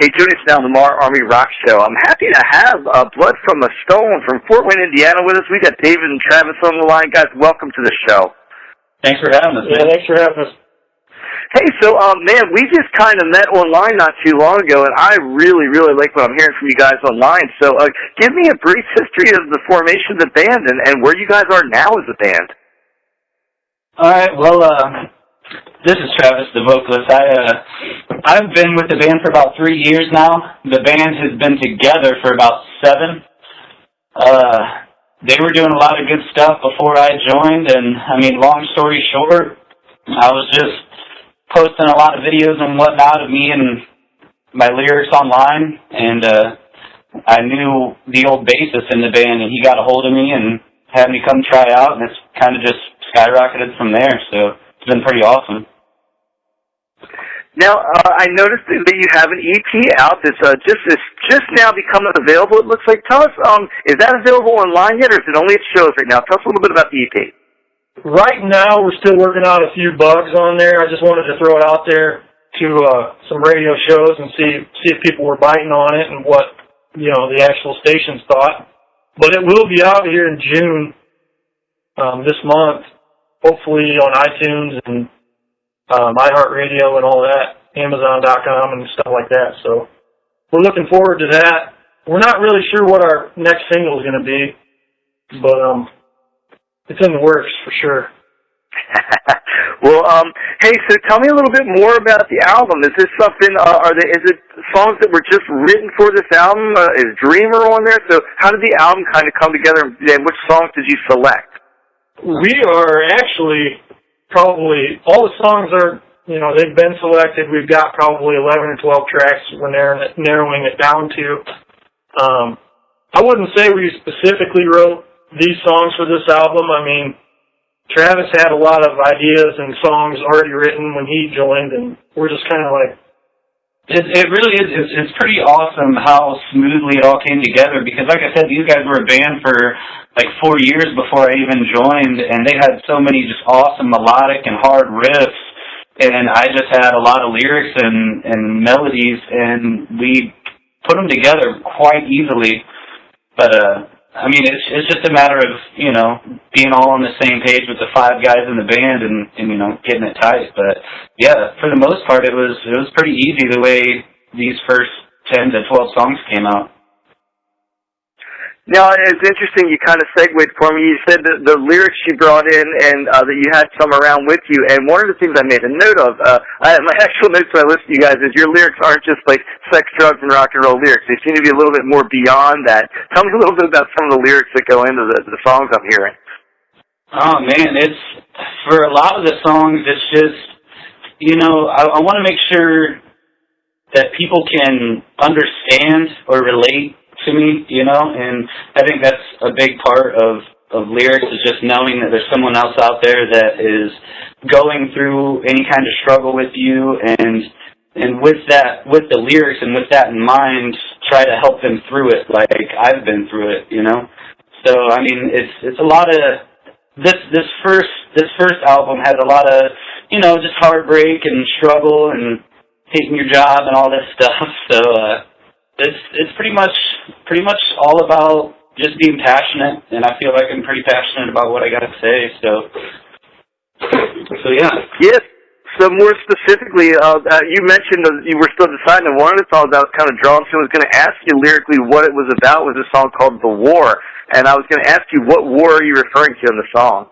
Hey, joining us now on the MARR Army Rock Show. I'm happy to have Blood from a Stone from Fort Wayne, Indiana with us. We got David and Travis on the line. Guys, welcome to the show. Thanks for having us, man. Yeah, thanks for having us. Hey, so, man, we just kind of met online not too long ago, and I really, really like what I'm hearing from you guys online. So give me a brief history of the formation of the band and where you guys are now as a band. All right, well, this is Travis, the vocalist. I've been with the band for about 3 years now. The band has been together for about 7. They were doing a lot of good stuff before I joined, and, I mean, long story short, I was just posting a lot of videos and whatnot of me and my lyrics online, and I knew the old bassist in the band, and he got a hold of me and had me come try out, and it's kind of just skyrocketed from there, so it's been pretty awesome. Now, I noticed that you have an EP out that's just now becoming available, it looks like. Tell us, is that available online yet, or is it only at shows right now? Tell us a little bit about the EP. Right now, we're still working on a few bugs on there. I just wanted to throw it out there to some radio shows and see if people were biting on it and what, the actual stations thought. But it will be out here in June this month, hopefully on iTunes and iHeartRadio and all that, Amazon.com and stuff like that. So we're looking forward to that. We're not really sure what our next single is going to be, but it's in the works for sure. Well, hey, so tell me a little bit more about the album. Is this something? Is it songs that were just written for this album? Is Dreamer on there? So how did the album kind of come together, and which songs did you select? We are actually probably all the songs are. They've been selected. We've got probably 11 or 12 tracks we're narrowing it down to. I wouldn't say we specifically wrote these songs for this album. I mean, Travis had a lot of ideas and songs already written when he joined, and we're just kind of like... It really is. It's pretty awesome how smoothly it all came together because, like I said, these guys were a band for like 4 years before I even joined, and they had so many just awesome melodic and hard riffs, and I just had a lot of lyrics and melodies, and we put them together quite easily. But I mean, it's just a matter of being all on the same page with the 5 guys in the band and getting it tight. But yeah, for the most part, it was pretty easy the way these first 10 to 12 songs came out. Now, it's interesting you kind of segued for me. You said that the lyrics you brought in and that you had some around with you. And one of the things I made a note of, my actual notes when I listen to you guys is your lyrics aren't just like sex, drugs, and rock and roll lyrics. They seem to be a little bit more beyond that. Tell me a little bit about some of the lyrics that go into the songs I'm hearing. Oh, man, it's for a lot of the songs, it's just, I want to make sure that people can understand or relate to me, and I think that's a big part of lyrics is just knowing that there's someone else out there that is going through any kind of struggle with you, and with the lyrics and with that in mind, try to help them through it like I've been through it, So I mean, it's a lot of this first album has a lot of just heartbreak and struggle and hating your job and all this stuff. So it's pretty much all about just being passionate, and I feel like I'm pretty passionate about what I got to say. So yeah. Yes. So more specifically, you mentioned you were still deciding on one of the songs I was kind of drawn to. I was going to ask you lyrically what it was about. Was a song called "The War," and I was going to ask you what war are you referring to in the song?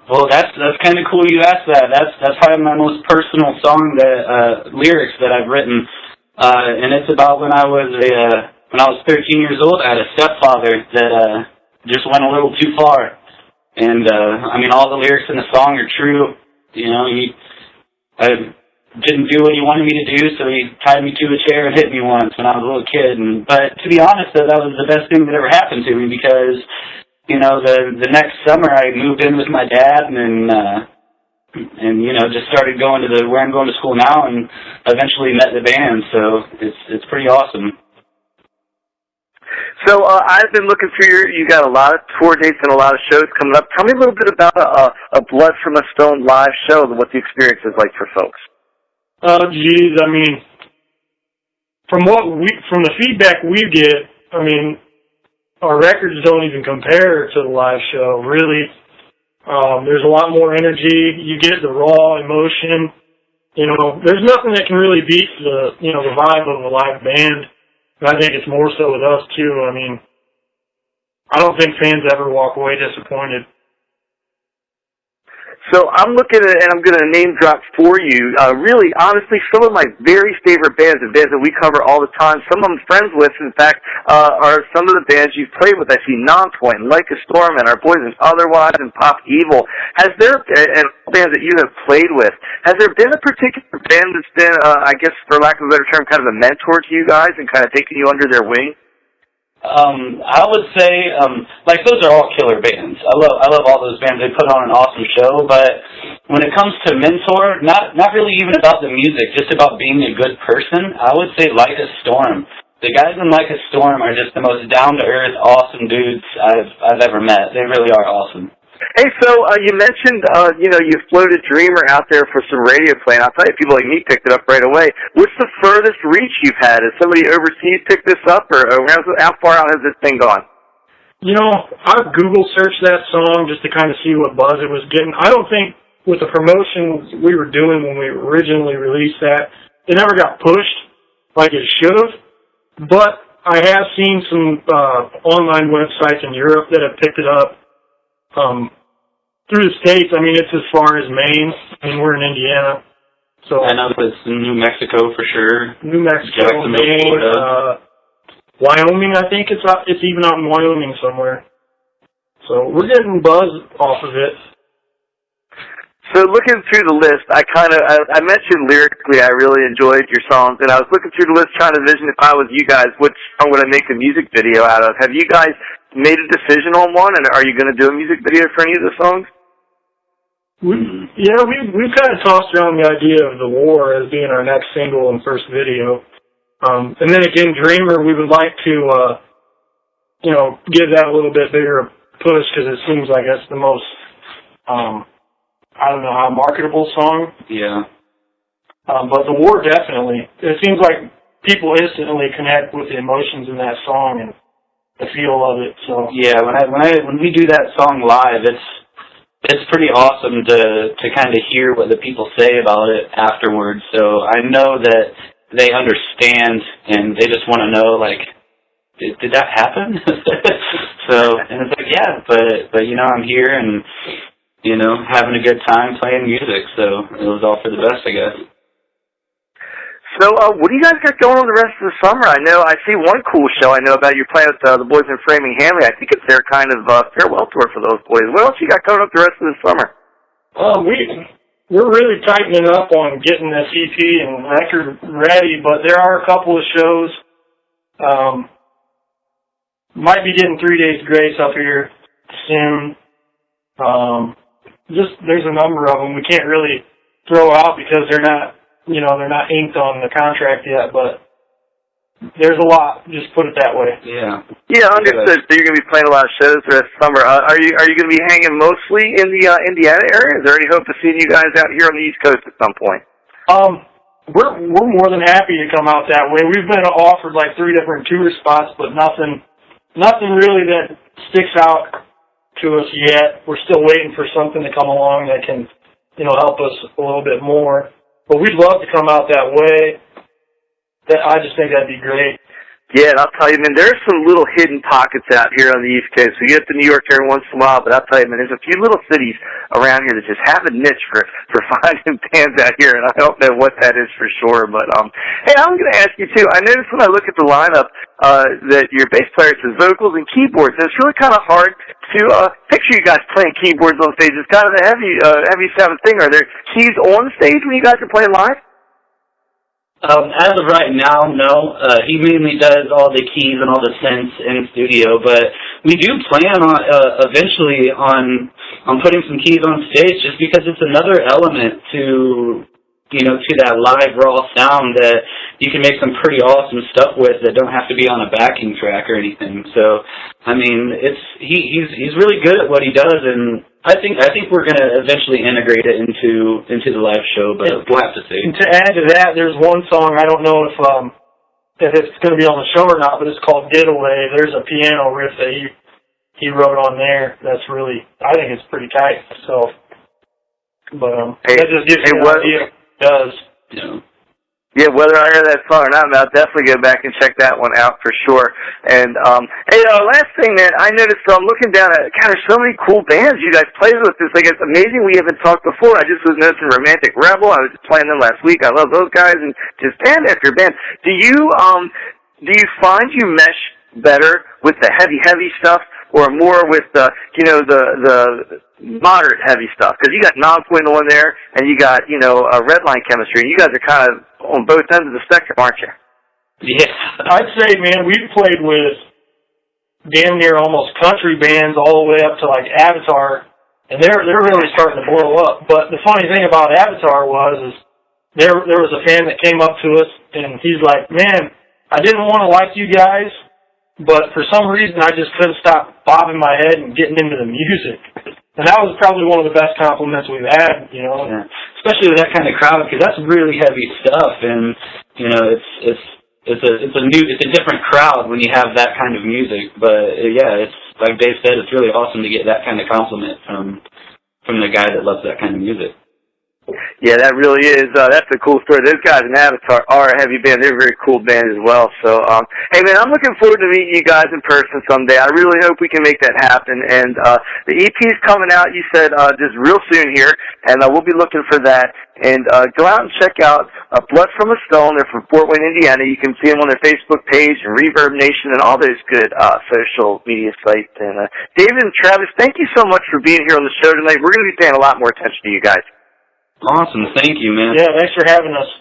Well, that's kind of cool you asked that. That's probably my most personal song lyrics that I've written. And it's about when I was 13 years old, I had a stepfather that just went a little too far. And I mean, all the lyrics in the song are true. I didn't do what he wanted me to do, so he tied me to a chair and hit me once when I was a little kid. But to be honest, though, that was the best thing that ever happened to me because the next summer I moved in with my dad and just started going to where I'm going to school now, and eventually met the band. So it's pretty awesome. So I've been looking through you got a lot of tour dates and a lot of shows coming up. Tell me a little bit about a Blood from a Stone live show and what the experience is like for folks. Oh, geez, I mean, from the feedback we get, I mean, our records don't even compare to the live show, really. There's a lot more energy. You get the raw emotion. You know, there's nothing that can really beat the vibe of a live band. And I think it's more so with us, too. I mean, I don't think fans ever walk away disappointed. So I'm looking at it, and I'm going to name drop for you. Really, honestly, some of my very favorite bands, the bands that we cover all the time, some I'm friends with, in fact, are some of the bands you've played with. I see Nonpoint, Like a Storm, and Our Boys and Otherwise, and Pop Evil. Has there, and bands that you have played with, has there been a particular band that's been, I guess, for lack of a better term, kind of a mentor to you guys and kind of taking you under their wing? I would say, like, those are all killer bands. I love all those bands. They put on an awesome show, but when it comes to mentor, not really even about the music, just about being a good person, I would say Like a Storm. The guys in Like a Storm are just the most down-to-earth, awesome dudes I've ever met. They really are awesome. Hey, so you mentioned, you floated Dreamer out there for some radio play, and I'll tell you, people like me picked it up right away. What's the furthest reach you've had? Has somebody overseas picked this up, or how far out has this thing gone? You know, I've Google searched that song just to kind of see what buzz it was getting. I don't think with the promotions we were doing when we originally released that, it never got pushed like it should have, but I have seen some online websites in Europe that have picked it up. Through the States, I mean, it's as far as Maine. I mean, we're in Indiana. So I know it's in New Mexico for sure. New Mexico, Maine, Wyoming, I think it's even out in Wyoming somewhere. So we're getting buzz off of it. So looking through the list, I mentioned lyrically I really enjoyed your songs, and I was looking through the list trying to envision if I was you guys, which song would I make a music video out of? Have you guys made a decision on one, and are you going to do a music video for any of the songs? We've kind of tossed around the idea of The War as being our next single and first video. And then again, Dreamer, we would like to, give that a little bit bigger push because it seems like that's the most, marketable song. Yeah. But The War definitely. It seems like people instantly connect with the emotions in that song and the feel of it. So yeah, when we do that song live, it's pretty awesome to kind of hear what the people say about it afterwards. So I know that they understand and they just want to know, like, did that happen? So, and it's like, yeah, but I'm here and having a good time playing music. So it was all for the best, I guess. So, what do you guys got going on the rest of the summer? I see one cool show I know about. You're playing with the boys in Framing Hanley. I think it's their kind of farewell tour for those boys. What else you got coming up the rest of the summer? We're really tightening up on getting this EP and record ready, but there are a couple of shows. Might be getting 3 Days Grace up here soon. There's a number of them we can't really throw out because they're not inked on the contract yet, but there's a lot, just put it that way. Yeah. Yeah, understood. So you're going to be playing a lot of shows the rest of the summer. Are you going to be hanging mostly in the Indiana area? Is there any hope of seeing you guys out here on the East Coast at some point? We're more than happy to come out that way. We've been offered like 3 different tour spots, but nothing really that sticks out to us yet. We're still waiting for something to come along that can, help us a little bit more. But we'd love to come out that way. I just think that'd be great. Yeah, and I'll tell you, man, there's some little hidden pockets out here on the East Coast. We get to New York every once in a while, but I'll tell you, man, there's a few little cities around here that just have a niche for finding bands out here, and I don't know what that is for sure. But, hey, I'm going to ask you, too. I noticed when I look at the lineup that your bass player says vocals and keyboards, and it's really kind of hard to picture you guys playing keyboards on stage. It's kind of a heavy sounding thing. Are there keys on stage when you guys are playing live? As of right now, no. He mainly does all the keys and all the synths in studio, but we do plan on eventually on putting some keys on stage, just because it's another element to that live raw sound that you can make some pretty awesome stuff with that don't have to be on a backing track or anything. So, I mean, he's really good at what he does, and I think we're going to eventually integrate it into the live show, but we'll have to see. And to add to that, there's one song, I don't know if if it's going to be on the show or not, but it's called Getaway. There's a piano riff that he wrote on there. That's really, I think it's pretty tight. So, but that just gives you an idea what it does. Yeah. Yeah, whether I hear that song or not, I'll definitely go back and check that one out for sure. And, hey, last thing, man, I noticed, I'm looking down at, God, there's so many cool bands you guys play with. It's like, it's amazing we haven't talked before. I just was noticing Romantic Rebel. I was just playing them last week. I love those guys, and just band after band. Do you find you mesh better with the heavy stuff, or more with the moderate heavy stuff? Because you got non-point on there, and you got, Redline Chemistry. You guys are kind of on both ends of the spectrum, aren't you? Yeah. I'd say, man, we've played with damn near almost country bands all the way up to like Avatar, and they're really starting to blow up. But the funny thing about Avatar is there was a fan that came up to us, and he's like, man, I didn't want to like you guys, but for some reason I just couldn't stop bobbing my head and getting into the music. And that was probably one of the best compliments we've had, Yeah. Especially with that kind of crowd, because that's really heavy stuff, and it's a different crowd when you have that kind of music. But yeah, it's like Dave said, it's really awesome to get that kind of compliment from the guy that loves that kind of music. Yeah, that really is. That's a cool story. Those guys in Avatar are a heavy band. They're a very cool band as well. So, hey, man, I'm looking forward to meeting you guys in person someday. I really hope we can make that happen. And the EP's coming out, you said, just real soon here, and we'll be looking for that. And go out and check out Blood from a Stone. They're from Fort Wayne, Indiana. You can see them on their Facebook page and Reverb Nation and all those good social media sites. And David and Travis, thank you so much for being here on the show tonight. We're going to be paying a lot more attention to you guys. Awesome. Thank you, man. Yeah, thanks for having us.